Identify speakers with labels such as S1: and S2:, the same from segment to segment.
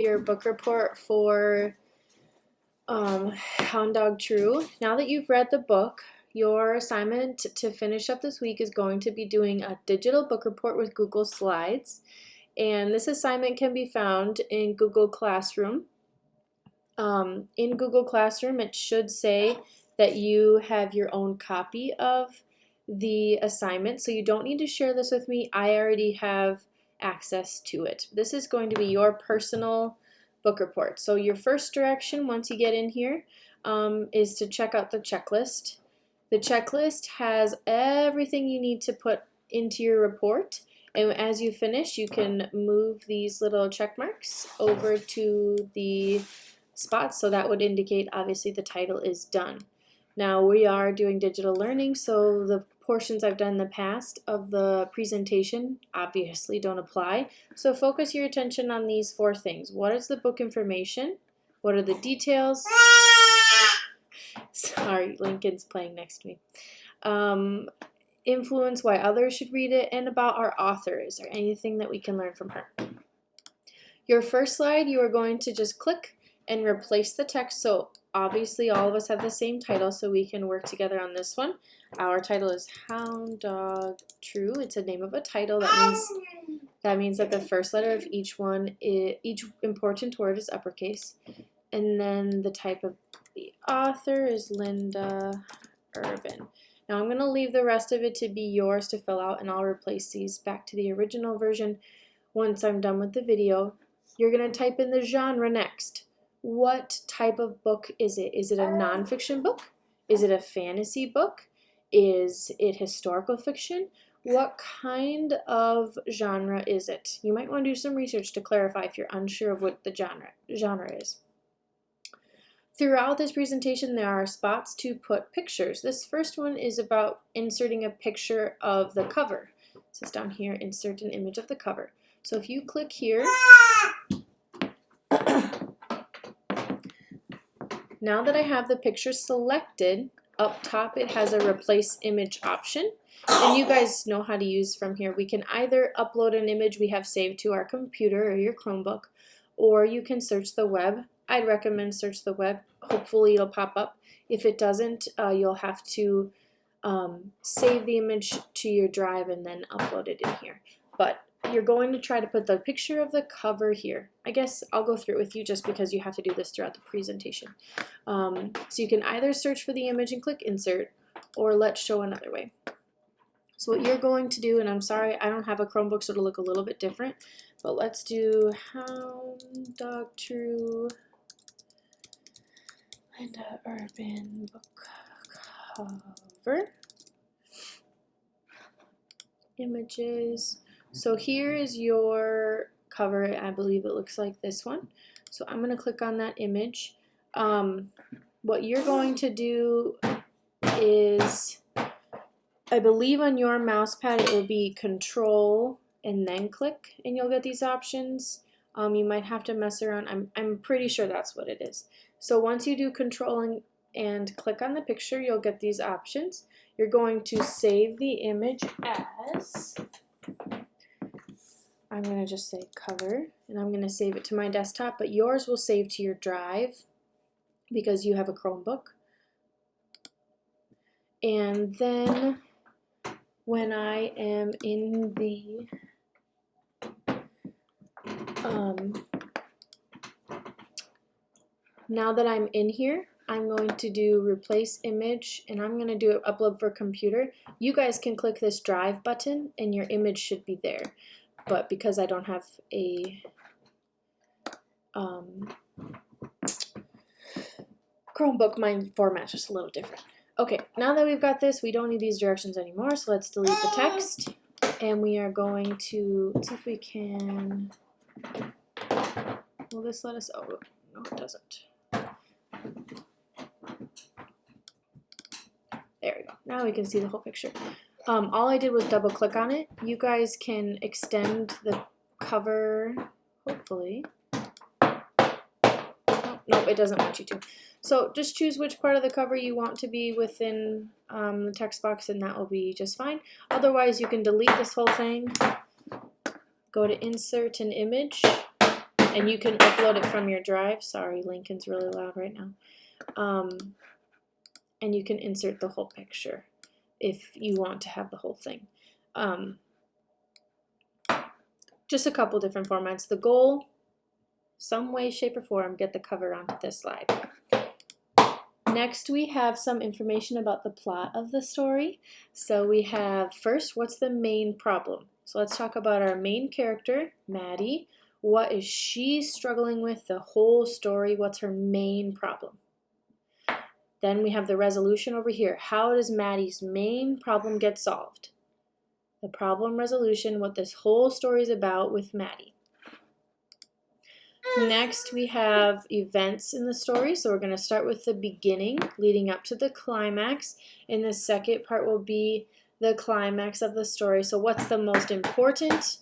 S1: your book report for Hound Dog True. Now that you've read the book, your assignment to finish up this week is going to be doing a digital book report with Google Slides. And this assignment can be found in Google Classroom. In Google Classroom, it should say that you have your own copy of the assignment, so you don't need to share this with me. I already have access to it. This is going to be your personal book report. So your first direction once you get in here is to check out the checklist. The checklist has everything you need to put into your report, and as you finish you can move these little check marks over to the spots, so that would indicate obviously the title is done. Now we are doing digital learning, so the portions I've done in the past of the presentation obviously don't apply. So focus your attention on these four things. What is the book information? What are the details? Sorry, Lincoln's playing next to me. Influence, why others should read it, and about our author. Is there anything that we can learn from her? Your first slide, you are going to just click and replace the text. So obviously all of us have the same title, so we can work together on this one. Our title is Hound Dog True. It's a name of a title. That means that the first letter of each important word is uppercase. And then the type of the author is Linda Urban. Now I'm going to leave the rest of it to be yours to fill out, and I'll replace these back to the original version once I'm done with the video. You're going to type in the genre next. What type of book is it? Is it a nonfiction book? Is it a fantasy book? Is it historical fiction? What kind of genre is it? You might want to do some research to clarify if you're unsure of what the genre is. Throughout this presentation, there are spots to put pictures. This first one is about inserting a picture of the cover. It says down here, insert an image of the cover. So if you click here, now that I have the picture selected, up top it has a replace image option. And you guys know how to use from here. We can either upload an image we have saved to our computer or your Chromebook, or you can search the web. I'd recommend search the web. Hopefully it'll pop up. If it doesn't, you'll have to save the image to your drive and then upload it in here. But you're going to try to put the picture of the cover here. I guess I'll go through it with you just because you have to do this throughout the presentation. So you can either search for the image and click insert, or let's show another way. So what you're going to do, and I'm sorry I don't have a Chromebook so it'll look a little bit different, but let's do Hound Dog True Linda Urban book cover. Images. So here is your cover. I believe it looks like this one. So I'm going to click on that image. What you're going to do is, I believe on your mouse pad it will be Control and then click, and you'll get these options. You might have to mess around. I'm pretty sure that's what it is. So once you do Control and click on the picture, you'll get these options. You're going to save the image as, I'm going to just say cover, and I'm going to save it to my desktop, but yours will save to your drive because you have a Chromebook. And then when I am in the now that I'm in here, I'm going to do replace image, and I'm going to do upload for computer. You guys can click this drive button and your image should be there. But because I don't have a Chromebook, my format's just a little different. Okay, now that we've got this, we don't need these directions anymore, so let's delete the text. And we are going to, let's see if we can, will this let us, oh, no it doesn't. There we go. Now we can see the whole picture. All I did was double click on it. You guys can extend the cover, hopefully. Oh, no, it doesn't want you to. So just choose which part of the cover you want to be within the text box, and that will be just fine. Otherwise, you can delete this whole thing, go to Insert an Image, and you can upload it from your drive. Sorry, Lincoln's really loud right now. And you can insert the whole picture if you want to have the whole thing. Just a couple different formats. The goal, some way, shape, or form, get the cover onto this slide. Next, we have some information about the plot of the story. So we have, first, what's the main problem? So let's talk about our main character, Maddie. What is she struggling with the whole story? What's her main problem? Then we have the resolution over here. How does Maddie's main problem get solved? The problem resolution, what this whole story is about with Maddie. Next, we have events in the story. So we're going to start with the beginning, leading up to the climax. And the second part will be the climax of the story. So what's the most important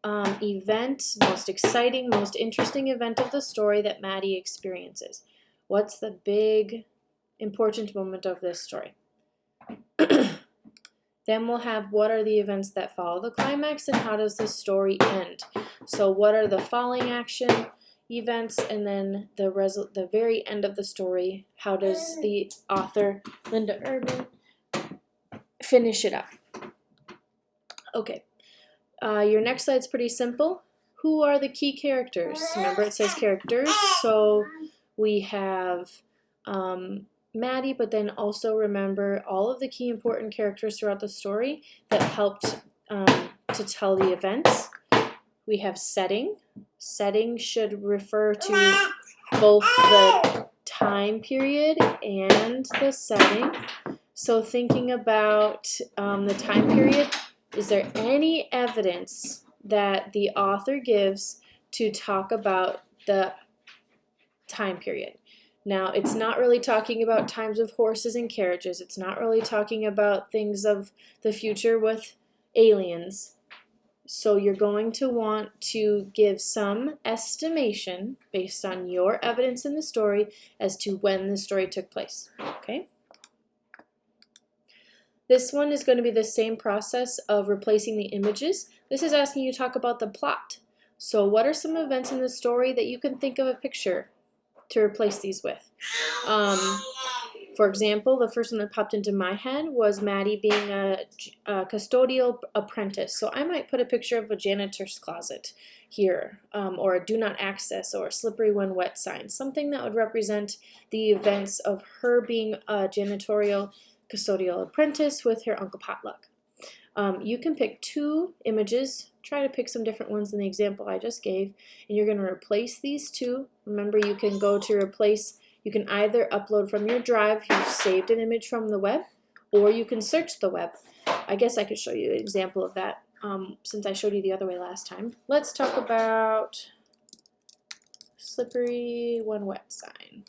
S1: event, most exciting, most interesting event of the story that Maddie experiences? What's the big, important moment of this story? Then we'll have what are the events that follow the climax and how does the story end. So what are the falling action events, and then the very end of the story, how does the author, Linda Urban, finish it up? Okay, your next slide's pretty simple. Who are the key characters? Remember it says characters, so we have Maddie, but then also remember all of the key important characters throughout the story that helped to tell the events. We have setting. Setting should refer to both the time period and the setting. So thinking about the time period, is there any evidence that the author gives to talk about the time period? Now, it's not really talking about times of horses and carriages. It's not really talking about things of the future with aliens. So you're going to want to give some estimation based on your evidence in the story as to when the story took place. Okay? This one is going to be the same process of replacing the images. This is asking you to talk about the plot. So what are some events in the story that you can think of a picture to replace these with? For example, the first one that popped into my head was Maddie being a custodial apprentice. So I might put a picture of a janitor's closet here, or a do not access or a slippery when wet sign, something that would represent the events of her being a janitorial custodial apprentice with her Uncle Potluck. You can pick two images, try to pick some different ones than the example I just gave, and you're going to replace these two. Remember, you can go to replace, you can either upload from your drive, you've saved an image from the web, or you can search the web. I guess I could show you an example of that since I showed you the other way last time. Let's talk about slippery when wet sign.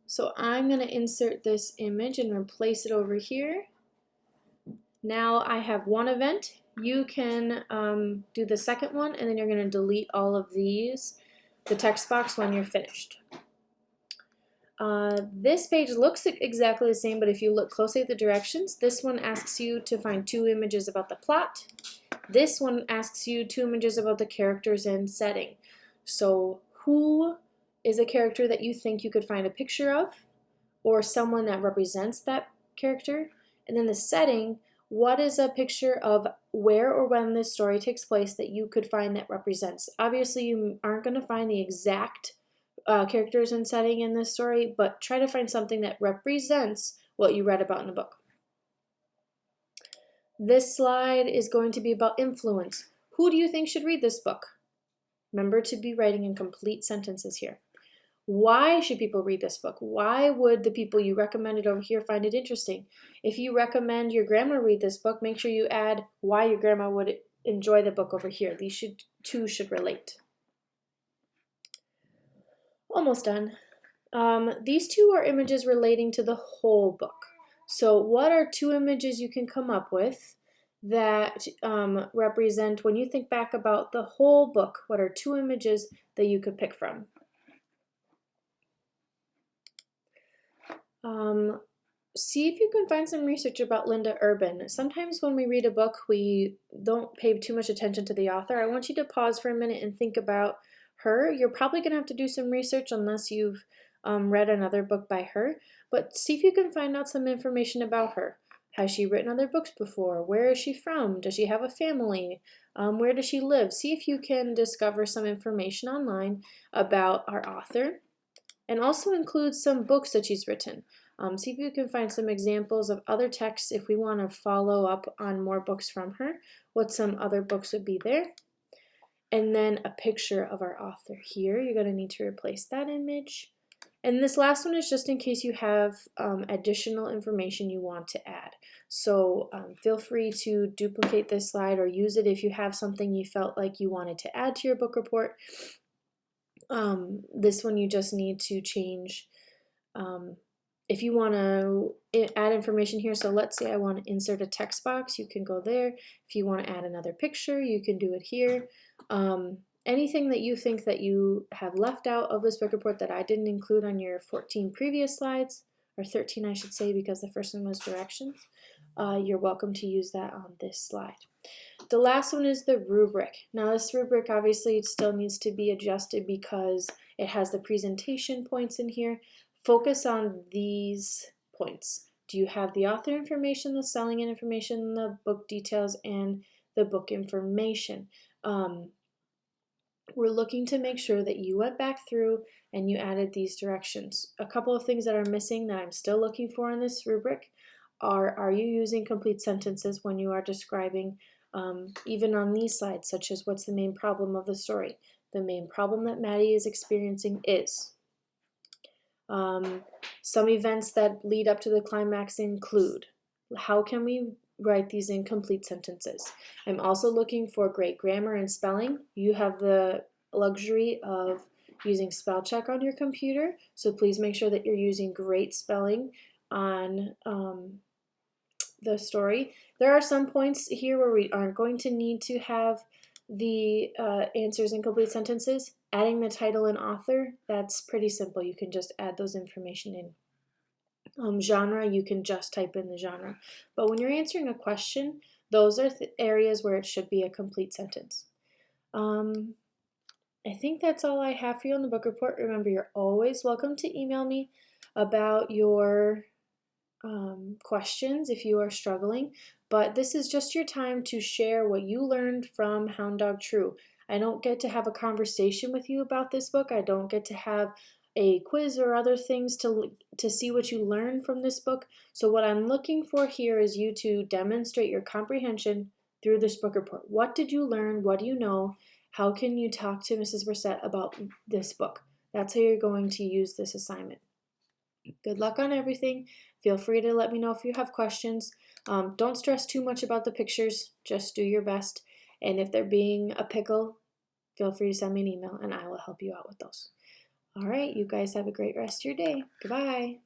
S1: So I'm going to insert this image and replace it over here. Now I have one event. You can do the second one, and then you're going to delete all of these, the text box, when you're finished. This page looks exactly the same, but if you look closely at the directions, this one asks you to find two images about the plot. This one asks you two images about the characters and setting. So who is a character that you think you could find a picture of, or someone that represents that character? And then the setting, what is a picture of where or when this story takes place that you could find that represents? Obviously, you aren't going to find the exact characters and setting in this story, but try to find something that represents what you read about in the book. This slide is going to be about influence. Who do you think should read this book? Remember to be writing in complete sentences here. Why should people read this book? Why would the people you recommended over here find it interesting? If you recommend your grandma read this book, make sure you add why your grandma would enjoy the book over here. These two should relate. Almost done. These two are images relating to the whole book. So what are two images you can come up with that represent, when you think back about the whole book, what are two images that you could pick from? see if you can find some research about Linda Urban. Sometimes when we read a book, we don't pay too much attention to the author. I want you to pause for a minute and think about her. You're probably going to have to do some research unless you've read another book by her, but see if you can find out some information about her. Has she written other books before? Where is she from? Does she have a family? Where does she live? See if you can discover some information online about our author, and also include some books that she's written. See if you can find some examples of other texts if we want to follow up on more books from her, what some other books would be there. And then a picture of our author here. You're going to need to replace that image. And this last one is just in case you have additional information you want to add. So feel free to duplicate this slide or use it if you have something you felt like you wanted to add to your book report. This one you just need to change if you want to add information here. So let's say I want to insert a text box, you can go there. If you want to add another picture, you can do it here. Anything that you think that you have left out of this book report that I didn't include on your 14 previous slides, or 13 I should say, because the first one was directions, you're welcome to use that on this slide. The last one is the rubric. Now this rubric obviously still needs to be adjusted because it has the presentation points in here. Focus on these points. Do you have the author information, the selling information, the book details, and the book information? We're looking to make sure that you went back through and you added these directions. A couple of things that are missing that I'm still looking for in this rubric are you using complete sentences when you are describing, even on these slides, such as what's the main problem of the story? The main problem that Maddie is experiencing is. Some events that lead up to the climax include. How can we write these in complete sentences? I'm also looking for great grammar and spelling. You have the luxury of using spell check on your computer, so please make sure that you're using great spelling on the story. There are some points here where we aren't going to need to have the answers in complete sentences. Adding the title and author, that's pretty simple. You can just add those information in. Genre, you can just type in the genre. But when you're answering a question, those are areas where it should be a complete sentence. I think that's all I have for you on the book report. Remember, you're always welcome to email me about your questions if you are struggling, but this is just your time to share what you learned from Hound Dog True. I don't get to have a conversation with you about this book. I don't get to have a quiz or other things to see what you learned from this book. So what I'm looking for here is you to demonstrate your comprehension through this book report. What did you learn? What do you know? How can you talk to Mrs. Brissett about this book? That's how you're going to use this assignment. Good luck on everything. Feel free to let me know if you have questions. Don't stress too much about the pictures. Just do your best. And if they're being a pickle, feel free to send me an email and I will help you out with those. All right, you guys have a great rest of your day. Goodbye.